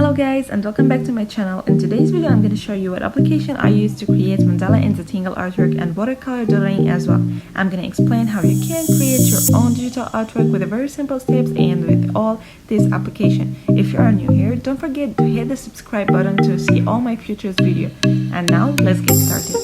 Hello guys and welcome back to my channel. In today's video I'm going to show you what application I use to create mandala and Zentangle artwork and watercolor doodling as well. I'm going to explain how you can create your own digital artwork with a very simple steps and with all this application. If you are new here, don't forget to hit the subscribe button to see all my future videos. And now let's get started.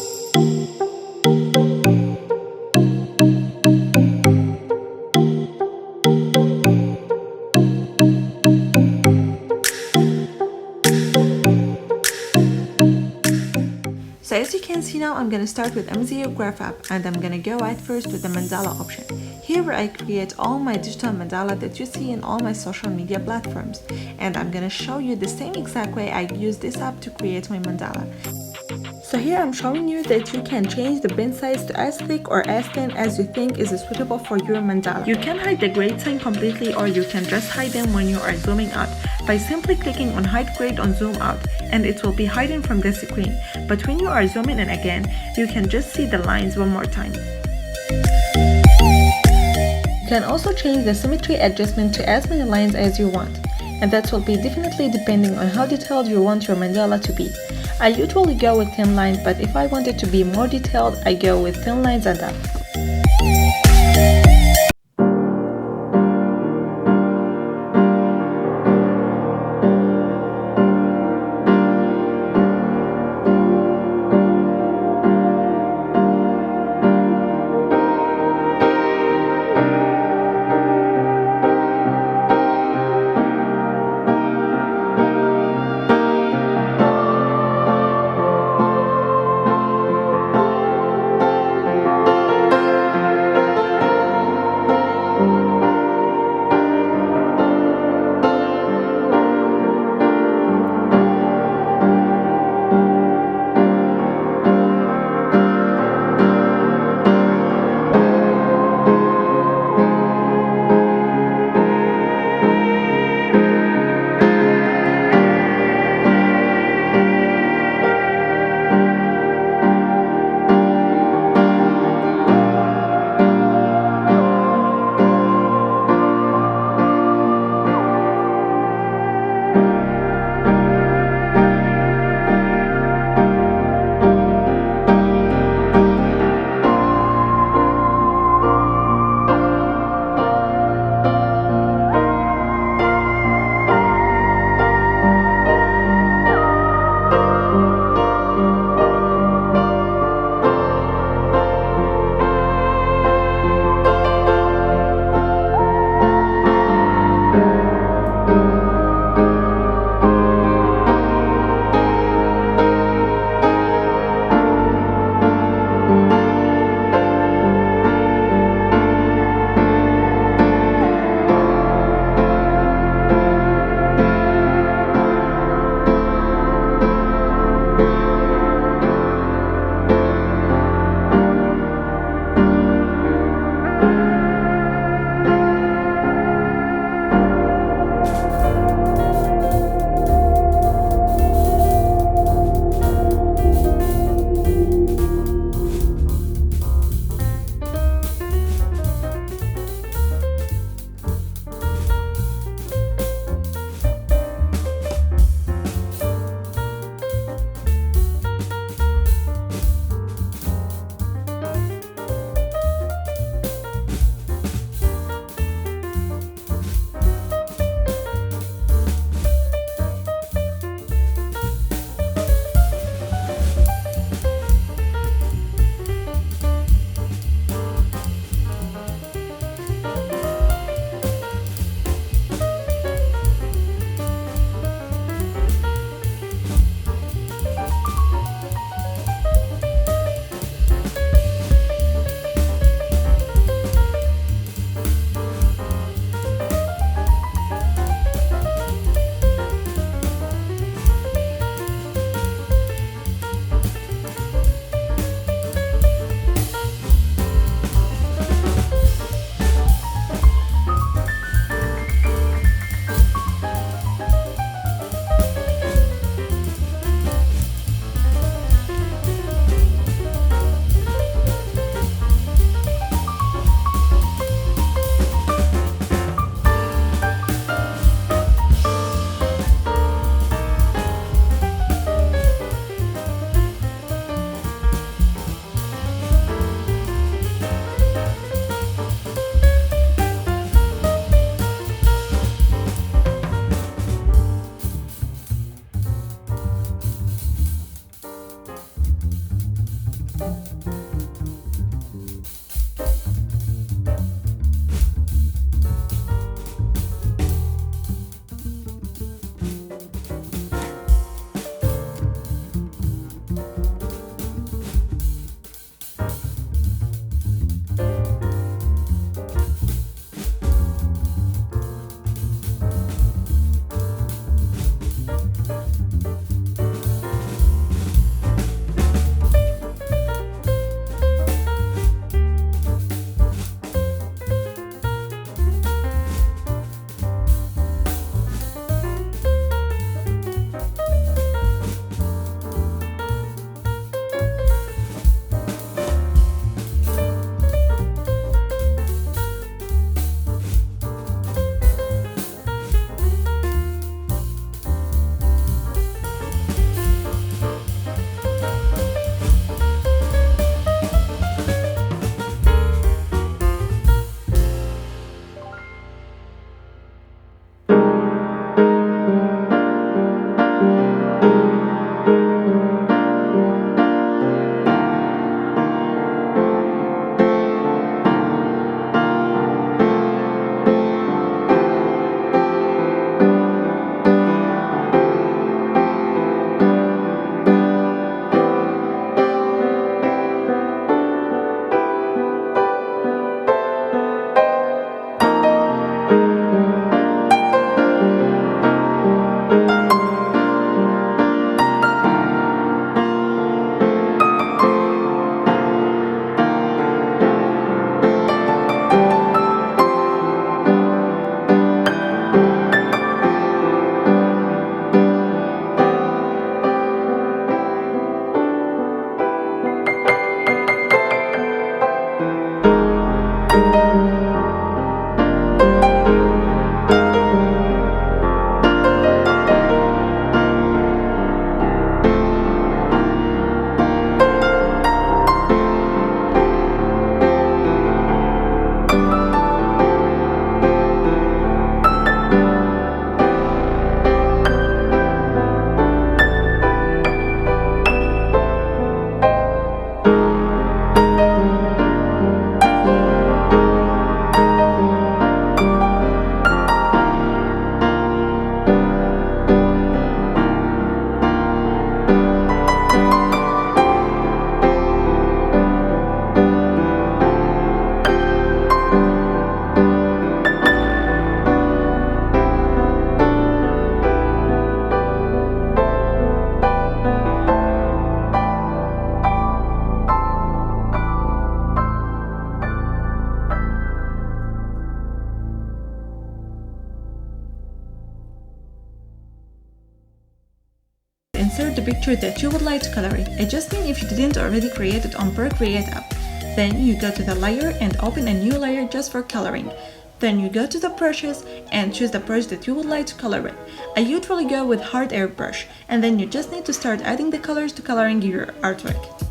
So as you can see now, I'm going to start with MZO Graph app and I'm going to go right first with the mandala option. Here where I create all my digital mandala that you see in all my social media platforms. And I'm going to show you the same exact way I use this app to create my mandala. So here I'm showing you that you can change the pen size to as thick or as thin as you think is suitable for your mandala. You can hide the grade sign completely or you can just hide them when you are zooming out by simply clicking on hide grade on zoom out and it will be hidden from the screen. But when you are zooming in again, you can just see the lines one more time. You can also change the symmetry adjustment to as many lines as you want, and that will be definitely depending on how detailed you want your mandala to be. I usually go with thin lines, but if I want it to be more detailed, I go with thin lines and up. insert the picture that you would like to color it. I just mean if you didn't already create it on Farahbrightart app. Then you go to the layer and open a new layer just for coloring. Then you go to the brushes and choose the brush that you would like to color with. I usually go with hard air brush, and then you just need to start adding the colors to coloring your artwork.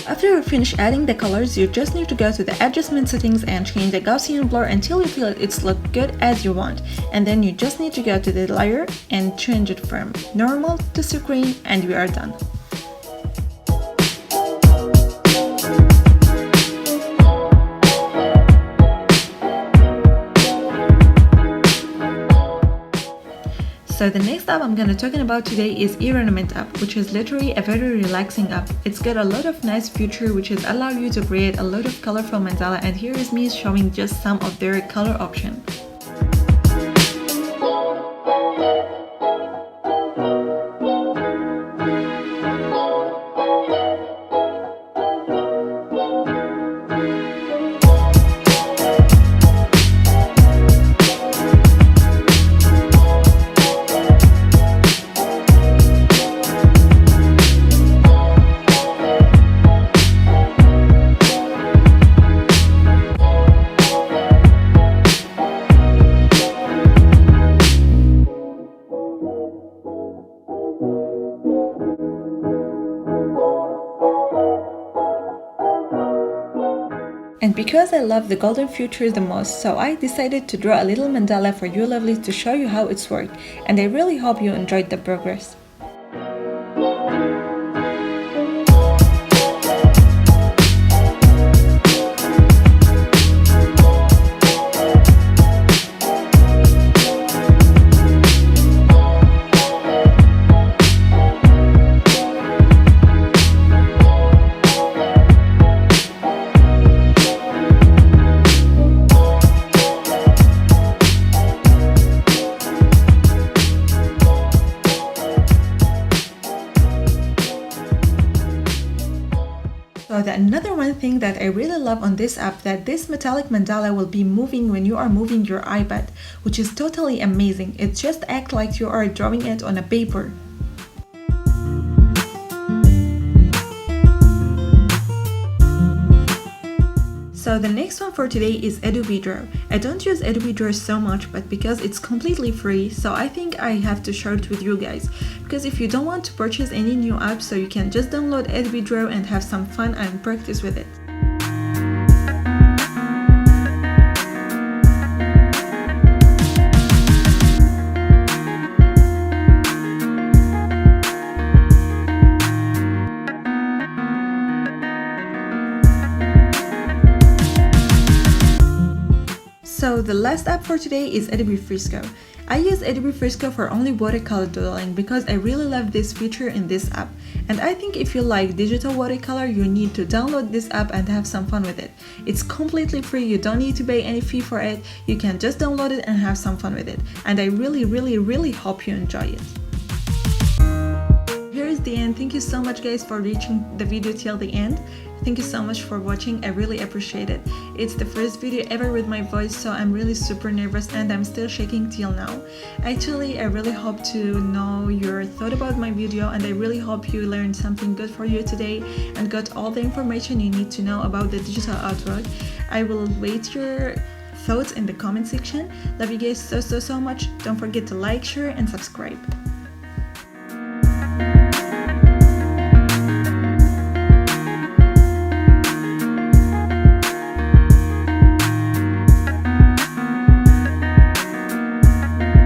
After you finish adding the colors, you just need to go to the adjustment settings and change the Gaussian blur until you feel it's look good as you want. And then you just need to go to the layer and change it from normal to screen, and we are done. So the next app I'm gonna talking about today is Environment app, which is literally a very relaxing app. It's got a lot of nice feature which is allow you to create a lot of colorful mandala, and here is me showing just some of their color options. And because I love the golden features the most, so I decided to draw a little mandala for you lovelies to show you how it's worked, and I really hope you enjoyed the progress. So another one thing that I really love on this app, that this metallic mandala will be moving when you are moving your iPad, which is totally amazing. It just acts like you are drawing it on a paper. So the next one for today is Adobe Draw. I don't use Adobe Draw so much, but because it's completely free, so I think I have to share it with you guys. Because if you don't want to purchase any new apps, so you can just download Adobe Draw and have some fun and practice with it. So the last app for today is Adobe Fresco. I use Adobe Fresco for only watercolor doodling because I really love this feature in this app. And I think if you like digital watercolor, you need to download this app and have some fun with it. It's completely free, you don't need to pay any fee for it. You can just download it and have some fun with it. And I really hope you enjoy it. Here is the end. Thank you so much guys for reaching the video till the end. Thank you so much for watching, I really appreciate it. It's the first video ever with my voice, so I'm really super nervous and I'm still shaking till now. Actually, I really hope to know your thought about my video, and I really hope you learned something good for you today and got all the information you need to know about the digital artwork. I will wait your thoughts in the comment section. Love you guys so much. Don't forget to like, share and subscribe.